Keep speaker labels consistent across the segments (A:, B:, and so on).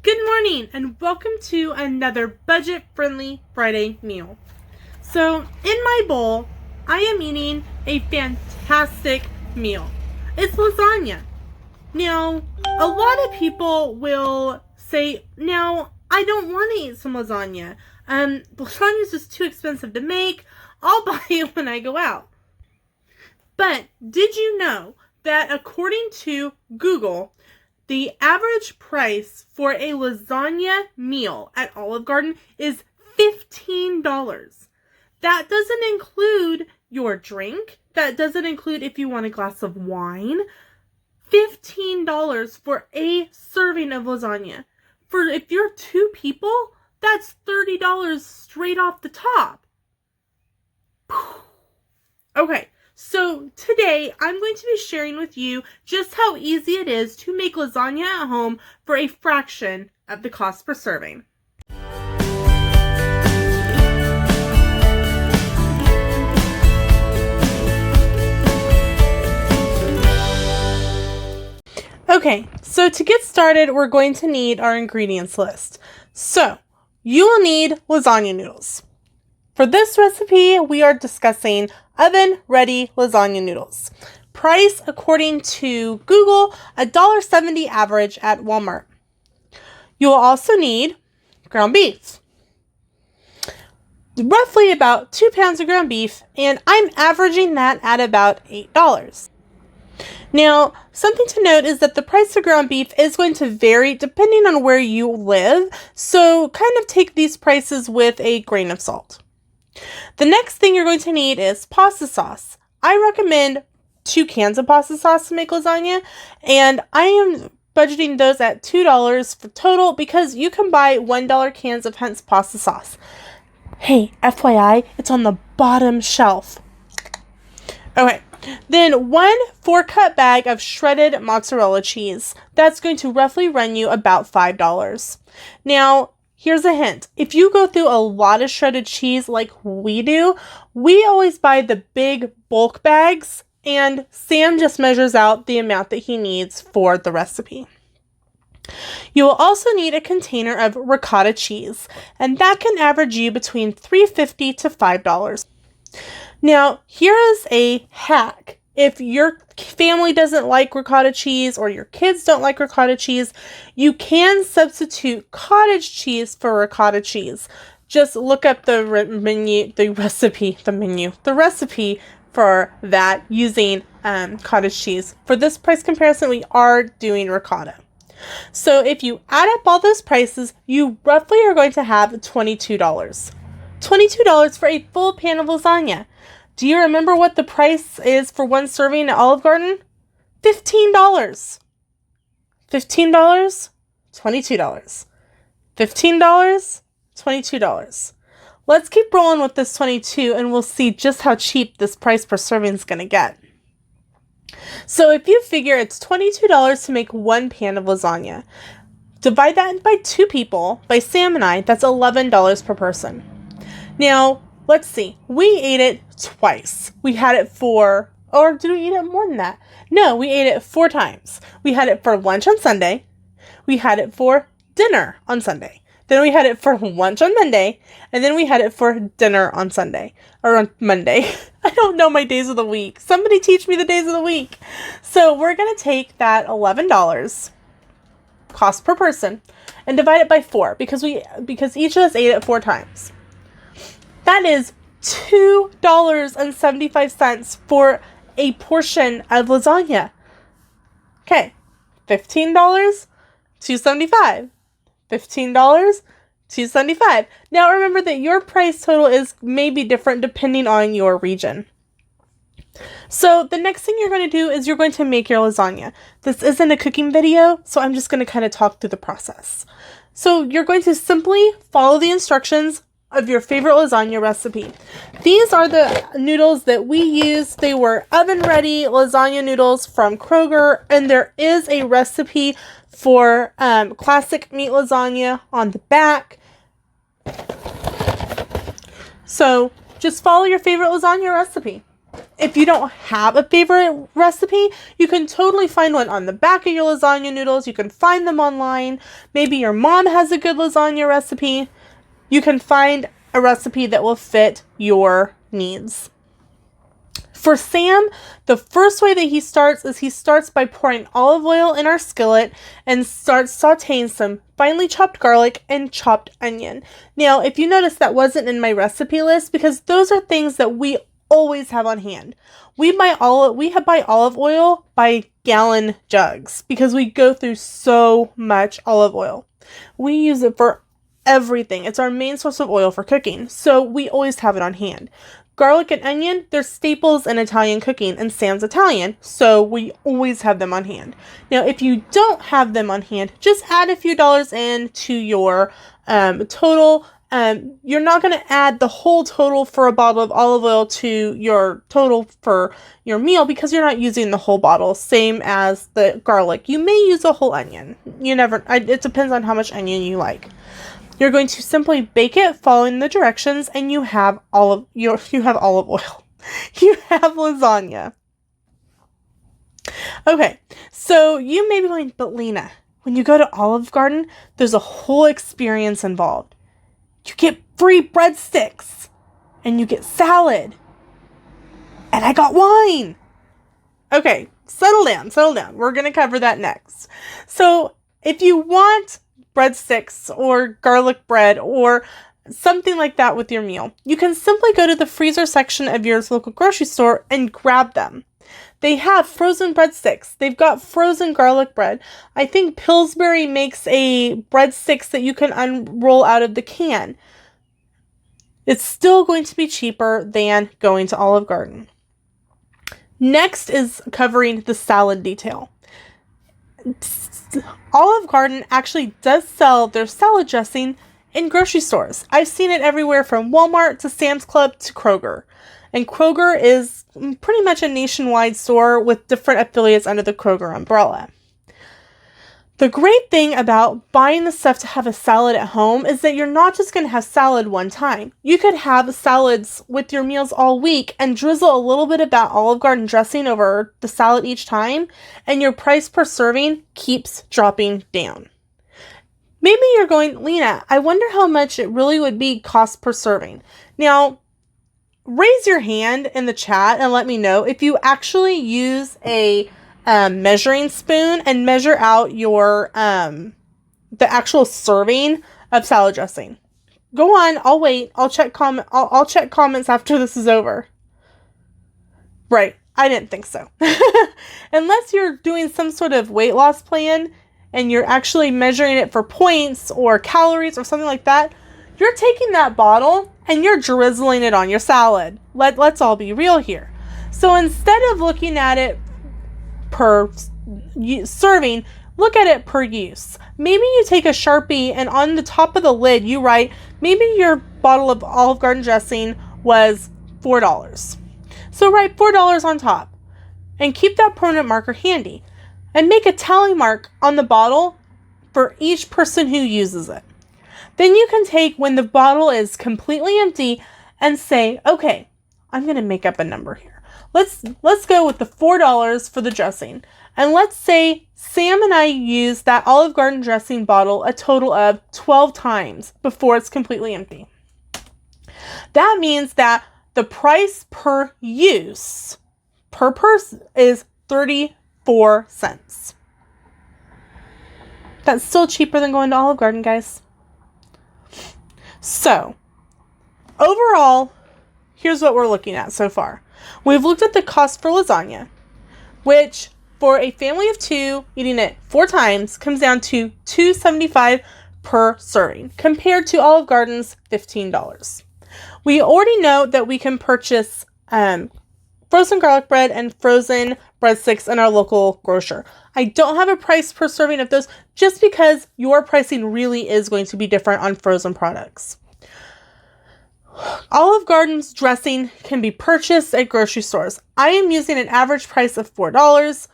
A: Good morning and welcome to another budget-friendly Friday meal. So in my bowl, I am eating a fantastic meal. It's lasagna. Now, a lot of people will say, now, I don't want to eat some lasagna. Lasagna is just too expensive to make. I'll buy it when I go out. But did you know that according to Google, the average price for a lasagna meal at Olive Garden is $15. That doesn't include your drink. That doesn't include if you want a glass of wine. $15 for a serving of lasagna. For if you're two people, that's $30 straight off the top. Okay. So today I'm going to be sharing with you just how easy it is to make lasagna at home for a fraction of the cost per serving. Okay, so to get started, we're going to need our ingredients list. So you will need lasagna noodles. For this recipe, we are discussing oven-ready lasagna noodles. Price, according to Google, $1.70 average at Walmart. You will also need ground beef. Roughly about 2 pounds of ground beef, and I'm averaging that at about $8. Now, something to note is that the price of ground beef is going to vary depending on where you live, so kind of take these prices with a grain of salt. The next thing you're going to need is pasta sauce. I recommend 2 cans of pasta sauce to make lasagna, and I am budgeting those at $2 for total because you can buy $1 cans of Hunt's pasta sauce. Hey, FYI, it's on the bottom shelf. Okay, then 1 4-cup bag of shredded mozzarella cheese. That's going to roughly run you about $5. Now, here's a hint. If you go through a lot of shredded cheese like we do, we always buy the big bulk bags, and Sam just measures out the amount that he needs for the recipe. You will also need a container of ricotta cheese, and that can average you between $3.50 to $5. Now, here is a hack. If your family doesn't like ricotta cheese or your kids don't like ricotta cheese, you can substitute cottage cheese for ricotta cheese. Just look up the recipe for that using cottage cheese. For this price comparison, we are doing ricotta. So if you add up all those prices, you roughly are going to have $22. $22 for a full pan of lasagna. Do you remember what the price is for 1 serving at Olive Garden? $15. $15, $22. $15, $22. Let's keep rolling with this 22 and we'll see just how cheap this price per serving is going to get. So if you figure it's $22 to make 1 pan of lasagna, divide that by 2 people, by Sam and I, that's $11 per person. Now, let's see. We ate it twice. We had it or did we eat it more than that? No, we ate it 4 times. We had it for lunch on Sunday. We had it for dinner on Sunday. Then we had it for lunch on Monday. And then we had it for dinner on Sunday. Or on Monday. I don't know my days of the week. Somebody teach me the days of the week. So we're going to take that $11 cost per person and divide it by 4 because each of us ate it 4 times. That is $2.75 for a portion of lasagna. Okay, $15, $2.75. $15, $2.75. Now remember that your price total is maybe different depending on your region. So the next thing you're going to do is you're going to make your lasagna. This isn't a cooking video, so I'm just going to kind of talk through the process. So you're going to simply follow the instructions of your favorite lasagna recipe. These are the noodles that we used. They were oven-ready lasagna noodles from Kroger, and there is a recipe for classic meat lasagna on the back. So just follow your favorite lasagna recipe. if you don't have a favorite recipe, you can totally find one on the back of your lasagna noodles. You can find them online. Maybe your mom has a good lasagna recipe. You can find a recipe that will fit your needs. For Sam, the first way that he starts is he starts by pouring olive oil in our skillet and starts sauteing some finely chopped garlic and chopped onion. Now, if you notice, that wasn't in my recipe list because those are things that we always have on hand. We buy olive oil by gallon jugs because we go through so much olive oil. We use it for everything. It's our main source of oil for cooking, so we always have it on hand. Garlic and onion, they're staples in Italian cooking, and Sam's Italian, so we always have them on hand. Now, if you don't have them on hand, just add a few dollars in to your total. You're not going to add the whole total for a bottle of olive oil to your total for your meal because you're not using the whole bottle, same as the garlic. You may use a whole onion. It depends on how much onion you like. You're going to simply bake it following the directions, and you have olive oil. You have lasagna. Okay, so you may be going, but Lena, when you go to Olive Garden, there's a whole experience involved. You get free breadsticks, and you get salad, and I got wine. Okay, settle down. We're going to cover that next. So if you want breadsticks or garlic bread or something like that with your meal, you can simply go to the freezer section of your local grocery store and grab them. They have frozen breadsticks. They've got frozen garlic bread. I think Pillsbury makes a breadsticks that you can unroll out of the can. It's still going to be cheaper than going to Olive Garden. Next is covering the salad detail. Olive Garden actually does sell their salad dressing in grocery stores. I've seen it everywhere from Walmart to Sam's Club to Kroger. And Kroger is pretty much a nationwide store with different affiliates under the Kroger umbrella. The great thing about buying the stuff to have a salad at home is that you're not just going to have salad one time. You could have salads with your meals all week and drizzle a little bit of that Olive Garden dressing over the salad each time, and your price per serving keeps dropping down. Maybe you're going, Lena, I wonder how much it really would be cost per serving. Now, raise your hand in the chat and let me know if you actually use a measuring spoon and measure out your the actual serving of salad dressing. Go on, I'll wait. I'll check comments after this is over. Right, I didn't think so. Unless you're doing some sort of weight loss plan and you're actually measuring it for points or calories or something like that, you're taking that bottle and you're drizzling it on your salad. Let's all be real here. So instead of looking at it per serving, look at it per use. Maybe you take a Sharpie and on the top of the lid you write, maybe your bottle of Olive Garden dressing was $4. So write $4 on top and keep that permanent marker handy and make a tally mark on the bottle for each person who uses it. Then you can take when the bottle is completely empty and say, okay, I'm going to make up a number here. Let's go with the $4 for the dressing. And let's say Sam and I use that Olive Garden dressing bottle a total of 12 times before it's completely empty. That means that the price per use per person is 34 cents. That's still cheaper than going to Olive Garden, guys. So, overall, here's what we're looking at so far. We've looked at the cost for lasagna, which for a family of 2 eating it 4 times comes down to $2.75 per serving, compared to Olive Garden's $15. We already know that we can purchase frozen garlic bread and frozen breadsticks in our local grocer. I don't have a price per serving of those just because your pricing really is going to be different on frozen products. Olive Garden's dressing can be purchased at grocery stores. I am using an average price of $4.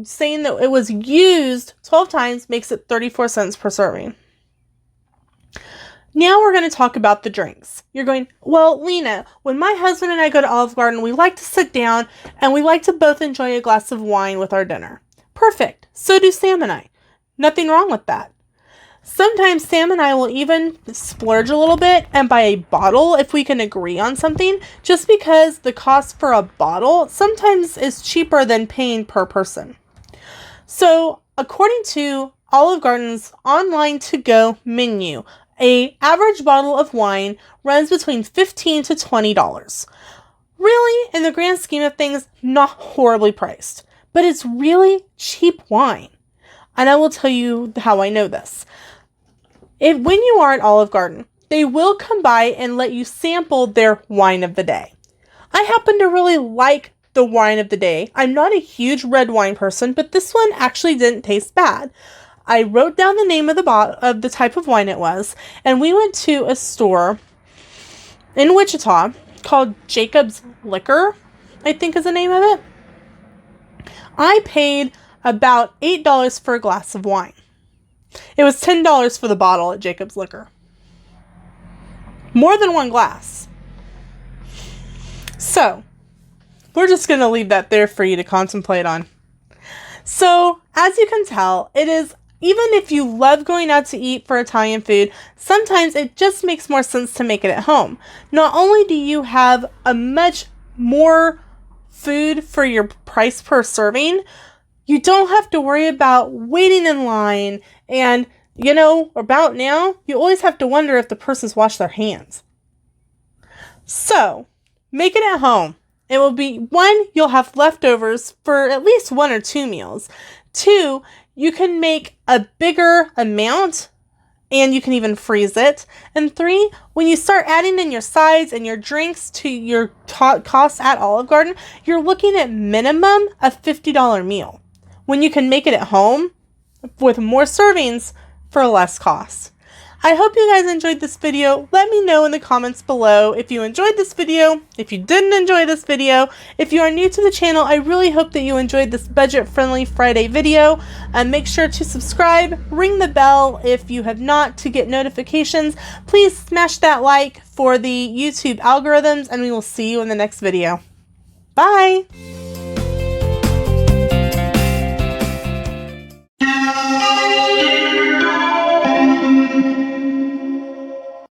A: Saying that it was used 12 times makes it 34 cents per serving. Now we're going to talk about the drinks. You're going, well, Lena, when my husband and I go to Olive Garden, we like to sit down and we like to both enjoy a glass of wine with our dinner. Perfect. So do Sam and I. Nothing wrong with that. Sometimes Sam and I will even splurge a little bit and buy a bottle if we can agree on something, just because the cost for a bottle sometimes is cheaper than paying per person. So, according to Olive Garden's online to-go menu, an average bottle of wine runs between $15 to $20. Really, in the grand scheme of things, not horribly priced, but it's really cheap wine. And I will tell you how I know this. When you are at Olive Garden, they will come by and let you sample their wine of the day. I happen to really like the wine of the day. I'm not a huge red wine person, but this one actually didn't taste bad. I wrote down the name of the type of wine it was, and we went to a store in Wichita called Jacob's Liquor, I think is the name of it. I paid about $8 for a glass of wine. It was $10 for the bottle at Jacob's Liquor. More than one glass. So, we're just going to leave that there for you to contemplate on. So, as you can tell, it is, even if you love going out to eat for Italian food, sometimes it just makes more sense to make it at home. Not only do you have a much more food for your price per serving, you don't have to worry about waiting in line, and, about now, you always have to wonder if the person's washed their hands. So, make it at home. It will be, 1, you'll have leftovers for at least 1 or 2 meals. 2, you can make a bigger amount and you can even freeze it. And 3, when you start adding in your sides and your drinks to your costs at Olive Garden, you're looking at minimum a $50 meal when you can make it at home with more servings for less cost. I hope you guys enjoyed this video. Let me know in the comments below if you enjoyed this video, if you didn't enjoy this video. If you are new to the channel, I really hope that you enjoyed this budget-friendly Friday video. Make sure to subscribe, ring the bell if you have not to get notifications. Please smash that like for the YouTube algorithms, and we will see you in the next video. Bye!